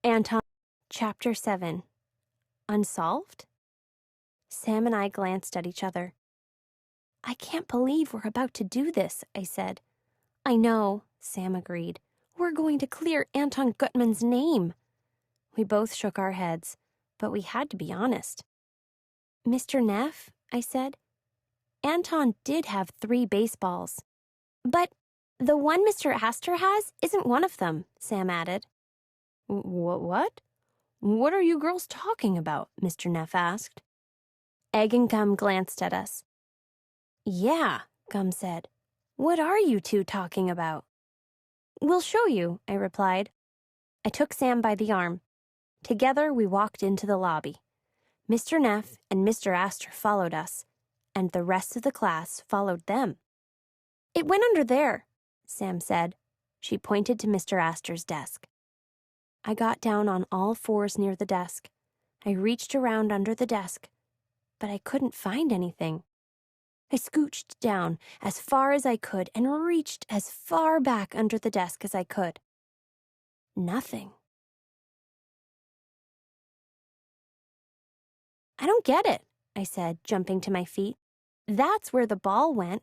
Anton, Chapter 7. Unsolved? Sam and I glanced at each other. I can't believe we're about to do this, I said. I know, Sam agreed. We're going to clear Anton Gutman's name. We both shook our heads, but we had to be honest. Mr. Neff, I said, Anton did have 3 baseballs. But the one Mr. Astor has isn't one of them, Sam added. What? What are you girls talking about? Mr. Neff asked. Egg and Gum glanced at us. Yeah, Gum said. What are you two talking about? We'll show you, I replied. I took Sam by the arm. Together we walked into the lobby. Mr. Neff and Mr. Astor followed us, and the rest of the class followed them. It went under there, Sam said. She pointed to Mr. Astor's desk. I got down on all 4s near the desk. I reached around under the desk, but I couldn't find anything. I scooched down as far as I could and reached as far back under the desk as I could. Nothing. I don't get it, I said, jumping to my feet. That's where the ball went.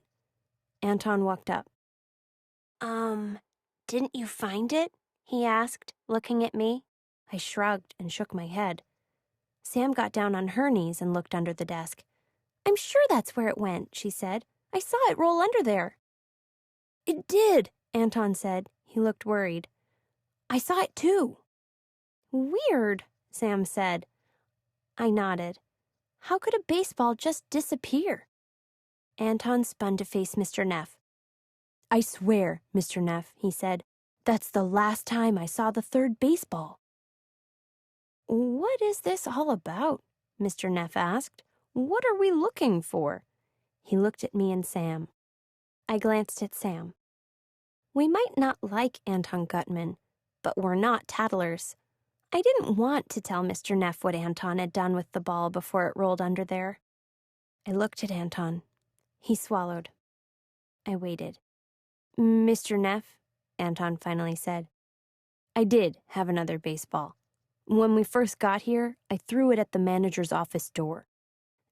Anton walked up. Didn't you find it? He asked, looking at me. I shrugged and shook my head. Sam got down on her knees and looked under the desk. I'm sure that's where it went, she said. I saw it roll under there. It did, Anton said. He looked worried. I saw it too. Weird, Sam said. I nodded. How could a baseball just disappear? Anton spun to face Mr. Neff. I swear, Mr. Neff, he said, that's the last time I saw the 3rd baseball. What is this all about? Mr. Neff asked. What are we looking for? He looked at me and Sam. I glanced at Sam. We might not like Anton Gutman, but we're not tattlers. I didn't want to tell Mr. Neff what Anton had done with the ball before it rolled under there. I looked at Anton. He swallowed. I waited. Mr. Neff, Anton finally said, I did have another baseball. When we first got here, I threw it at the manager's office door.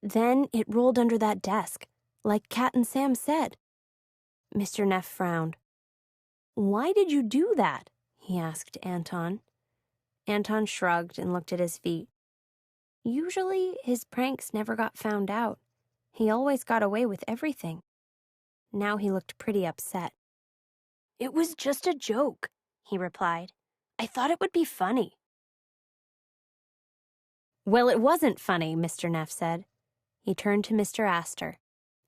Then it rolled under that desk, like Cat and Sam said. Mr. Neff frowned. Why did you do that? He asked Anton. Anton shrugged and looked at his feet. Usually, his pranks never got found out. He always got away with everything. Now he looked pretty upset. It was just a joke, he replied. I thought it would be funny. Well, it wasn't funny, Mr. Neff said. He turned to Mr. Astor.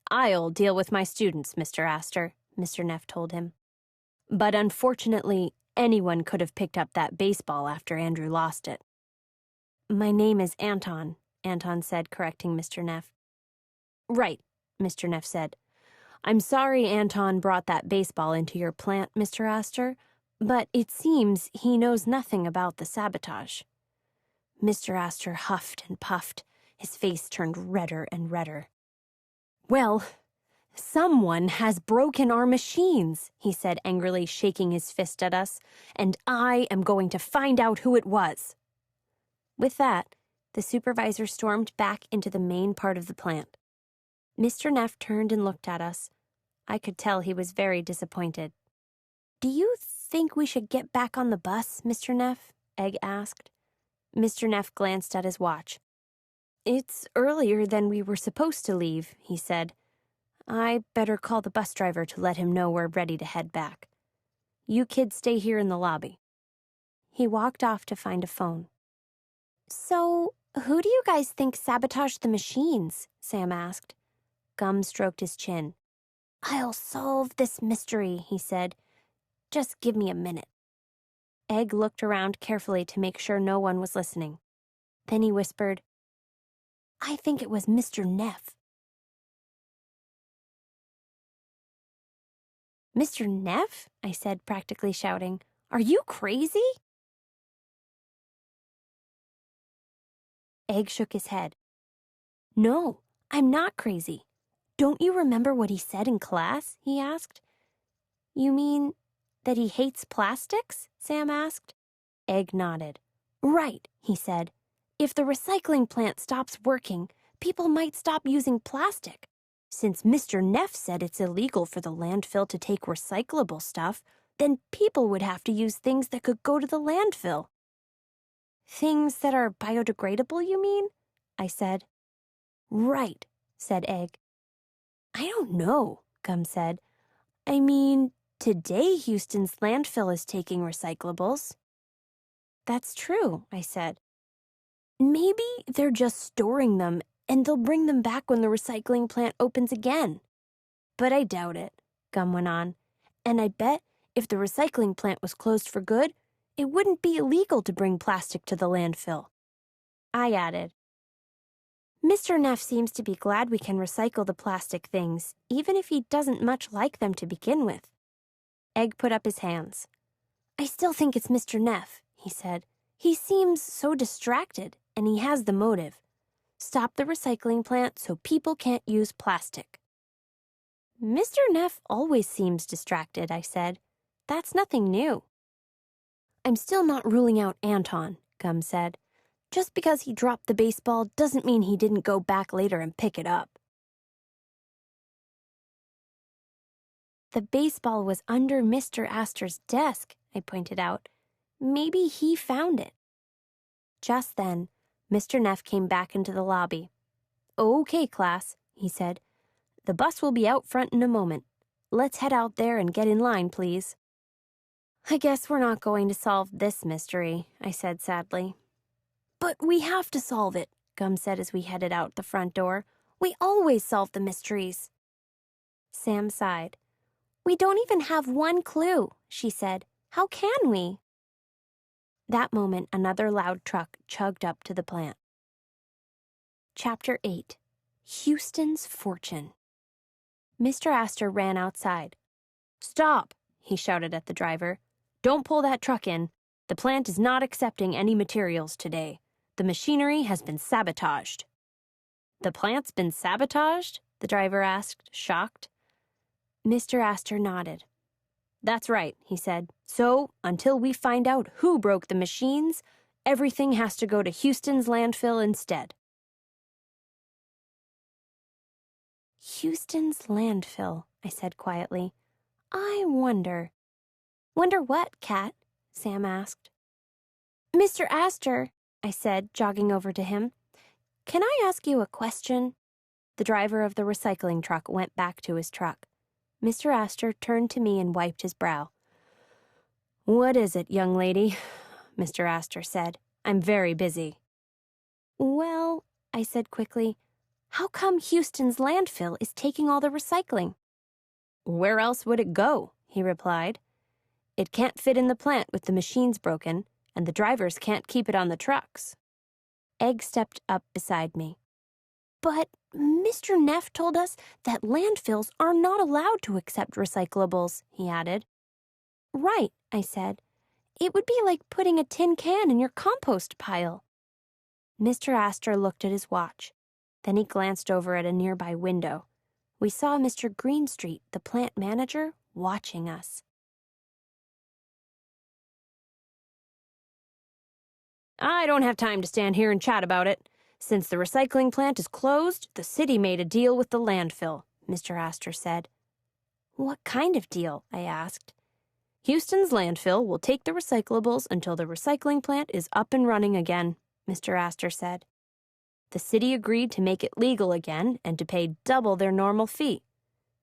I'll deal with my students, Mr. Astor, Mr. Neff told him. But unfortunately, anyone could have picked up that baseball after Andrew lost it. My name is Anton, Anton said, correcting Mr. Neff. Right, Mr. Neff said. I'm sorry Anton brought that baseball into your plant, Mr. Astor, but it seems he knows nothing about the sabotage. Mr. Astor huffed and puffed. His face turned redder and redder. Well, someone has broken our machines, he said angrily, shaking his fist at us, and I am going to find out who it was. With that, the supervisor stormed back into the main part of the plant. Mr. Neff turned and looked at us. I could tell he was very disappointed. Do you think we should get back on the bus, Mr. Neff? Egg asked. Mr. Neff glanced at his watch. It's earlier than we were supposed to leave, he said. I better call the bus driver to let him know we're ready to head back. You kids stay here in the lobby. He walked off to find a phone. So, who do you guys think sabotaged the machines? Sam asked. Gum stroked his chin. I'll solve this mystery, he said. Just give me a minute. Egg looked around carefully to make sure no one was listening. Then he whispered, I think it was Mr. Neff. Mr. Neff? I said, practically shouting. Are you crazy? Egg shook his head. No, I'm not crazy. Don't you remember what he said in class? He asked. You mean that he hates plastics? Sam asked. Egg nodded. Right, he said. If the recycling plant stops working, people might stop using plastic. Since Mr. Neff said it's illegal for the landfill to take recyclable stuff, then people would have to use things that could go to the landfill. Things that are biodegradable, you mean? I said. Right, said Egg. I don't know, Gum said. I mean, today Houston's landfill is taking recyclables. That's true, I said. Maybe they're just storing them and they'll bring them back when the recycling plant opens again. But I doubt it, Gum went on. And I bet if the recycling plant was closed for good, it wouldn't be illegal to bring plastic to the landfill. I added, Mr. Neff seems to be glad we can recycle the plastic things, even if he doesn't much like them to begin with. Egg put up his hands. I still think it's Mr. Neff, he said. He seems so distracted, and he has the motive. Stop the recycling plant so people can't use plastic. Mr. Neff always seems distracted, I said. That's nothing new. I'm still not ruling out Anton, Gum said. Just because he dropped the baseball doesn't mean he didn't go back later and pick it up. The baseball was under Mr. Astor's desk, I pointed out. Maybe he found it. Just then, Mr. Neff came back into the lobby. Okay, class, he said. The bus will be out front in a moment. Let's head out there and get in line, please. I guess we're not going to solve this mystery, I said sadly. But we have to solve it, Gum said as we headed out the front door. We always solve the mysteries. Sam sighed. We don't even have one clue, she said. How can we? That moment, another loud truck chugged up to the plant. Chapter 8. Houston's Fortune. Mr. Astor ran outside. Stop, he shouted at the driver. Don't pull that truck in. The plant is not accepting any materials today. The machinery has been sabotaged. The plant's been sabotaged? The driver asked, shocked. Mr. Astor nodded. That's right, he said. So, until we find out who broke the machines, everything has to go to Houston's landfill instead. Houston's landfill, I said quietly. I wonder. Wonder what, Cat? Sam asked. Mr. Astor, I said, jogging over to him. Can I ask you a question? The driver of the recycling truck went back to his truck. Mr. Astor turned to me and wiped his brow. What is it, young lady? Mr. Astor said. I'm very busy. Well, I said quickly, how come Houston's landfill is taking all the recycling? Where else would it go? He replied. It can't fit in the plant with the machines broken, and the drivers can't keep it on the trucks. Egg stepped up beside me. But Mr. Neff told us that landfills are not allowed to accept recyclables, he added. Right, I said. It would be like putting a tin can in your compost pile. Mr. Astor looked at his watch. Then he glanced over at a nearby window. We saw Mr. Greenstreet, the plant manager, watching us. I don't have time to stand here and chat about it. Since the recycling plant is closed, the city made a deal with the landfill, Mr. Astor said. What kind of deal? I asked. Houston's landfill will take the recyclables until the recycling plant is up and running again, Mr. Astor said. The city agreed to make it legal again and to pay double their normal fee.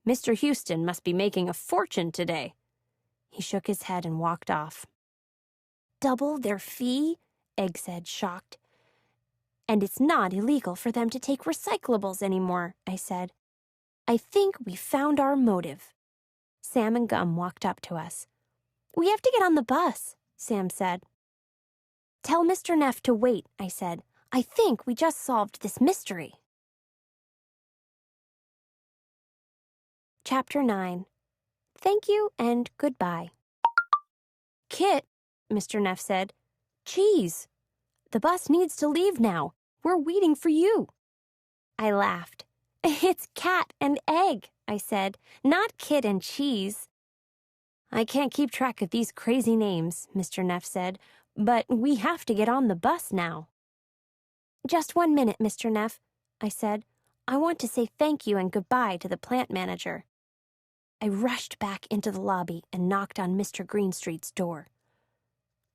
Mr. Houston must be making a fortune today. He shook his head and walked off. Double their fee? Egg said, shocked. And it's not illegal for them to take recyclables anymore, I said. I think we found our motive. Sam and Gum walked up to us. We have to get on the bus, Sam said. Tell Mr. Neff to wait, I said. I think we just solved this mystery. Chapter 9. Thank you and goodbye. Kit, Mr. Neff said. Geez, the bus needs to leave now. We're waiting for you. I laughed. It's Cat and Egg, I said, not Kit and Cheese. I can't keep track of these crazy names, Mr. Neff said, but we have to get on the bus now." "Just 1 minute, Mr. Neff," I said. "I want to say thank you and goodbye to the plant manager." I rushed back into the lobby and knocked on Mr. Greenstreet's door.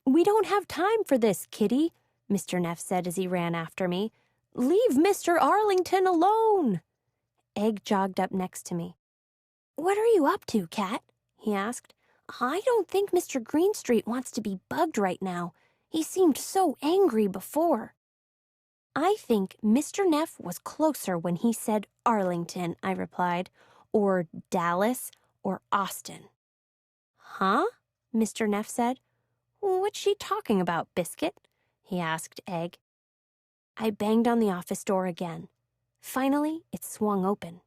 "We don't have time for this, Kitty," Mr. Neff said as he ran after me. "Leave Mr. Arlington alone." Egg jogged up next to me. "What are you up to, Cat?" he asked. "I don't think Mr. Greenstreet wants to be bugged right now. He seemed so angry before." "I think Mr. Neff was closer when he said Arlington," I replied, "or Dallas, or Austin." "Huh?" Mr. Neff said. "What's she talking about, Biscuit?" he asked Egg. I banged on the office door again. Finally, it swung open.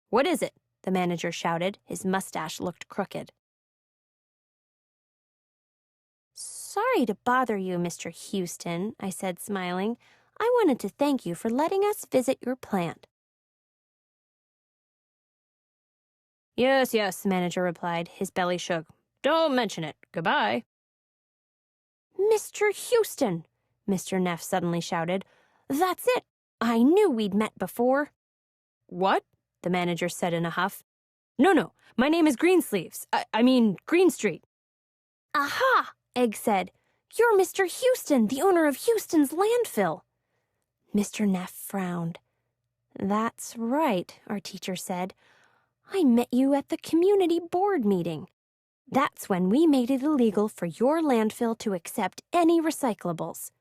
"What is it?" the manager shouted. His mustache looked crooked. "Sorry to bother you, Mr. Houston," I said, smiling. "I wanted to thank you for letting us visit your plant." "Yes, yes," the manager replied. His belly shook. "Don't mention it. Goodbye." "Mr. Houston," Mr. Neff suddenly shouted. "That's it. I knew we'd met before." "What?" the manager said in a huff. No, my name is Greensleeves. I mean Greenstreet." "Aha!" Egg said. "You're Mr. Houston, the owner of Houston's landfill." Mr. Neff frowned. "That's right," our teacher said. "I met you at the community board meeting. That's when we made it illegal for your landfill to accept any recyclables."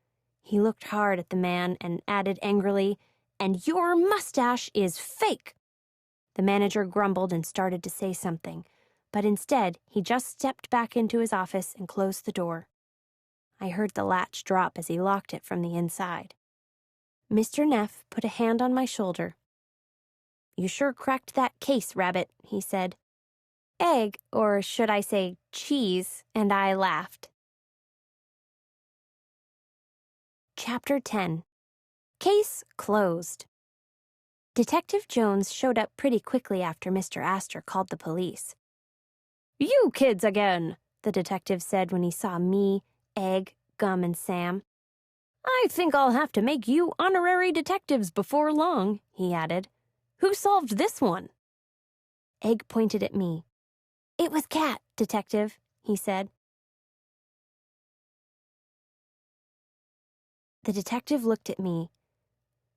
He looked hard at the man and added angrily, "And your mustache is fake." The manager grumbled and started to say something, but instead he just stepped back into his office and closed the door. I heard the latch drop as he locked it from the inside. Mr. Neff put a hand on my shoulder. "You sure cracked that case, Rabbit," he said. Egg, or should I say cheese, and I laughed. Chapter 10. Case closed. Detective Jones showed up pretty quickly after Mr. Astor called the police. "You kids again," the detective said when he saw me, Egg, Gum, and Sam. "I think I'll have to make you honorary detectives before long," he added. "Who solved this one?" Egg pointed at me. "It was Cat, Detective," he said. The detective looked at me.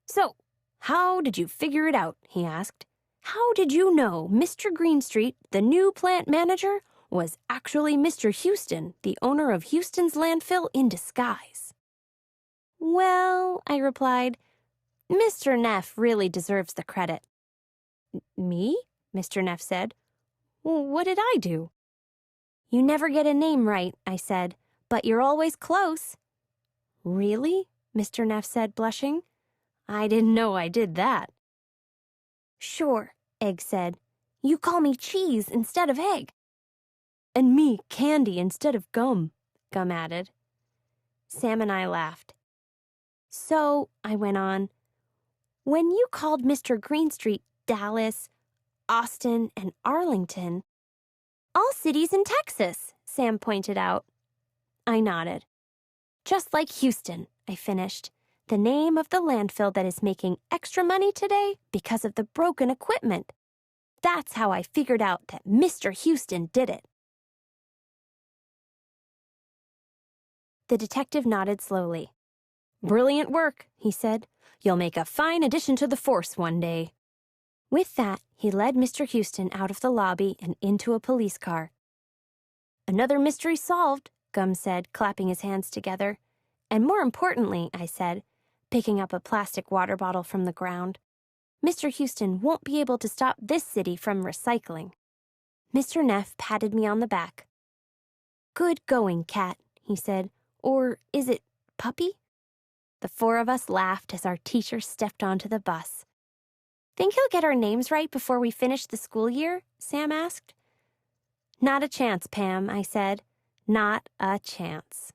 "So, how did you figure it out?" he asked. "How did you know Mr. Greenstreet, the new plant manager, was actually Mr. Houston, the owner of Houston's landfill in disguise?" "Well," I replied, "Mr. Neff really deserves the credit." "Me?" Mr. Neff said. "What did I do?" "You never get a name right," I said, "but you're always close." "Really?" Mr. Neff said, blushing. "I didn't know I did that." "Sure," Egg said. "You call me Cheese instead of Egg." "And me Candy instead of Gum," Gum added. Sam and I laughed. "So," I went on, "when you called Mr. Greenstreet Dallas, Austin, and Arlington—" "All cities in Texas," Sam pointed out. I nodded. "Just like Houston," I finished. "The name of the landfill that is making extra money today because of the broken equipment. That's how I figured out that Mr. Houston did it." The detective nodded slowly. "Brilliant work," he said. "You'll make a fine addition to the force one day." With that, he led Mr. Houston out of the lobby and into a police car. "Another mystery solved," Gum said, clapping his hands together. "And more importantly," I said, picking up a plastic water bottle from the ground, "Mr. Houston won't be able to stop this city from recycling." Mr. Neff patted me on the back. "Good going, Cat," he said. "Or is it Puppy?" The four of us laughed as our teacher stepped onto the bus. "Think he'll get our names right before we finish the school year?" Sam asked. "Not a chance, Pam," I said. "Not a chance."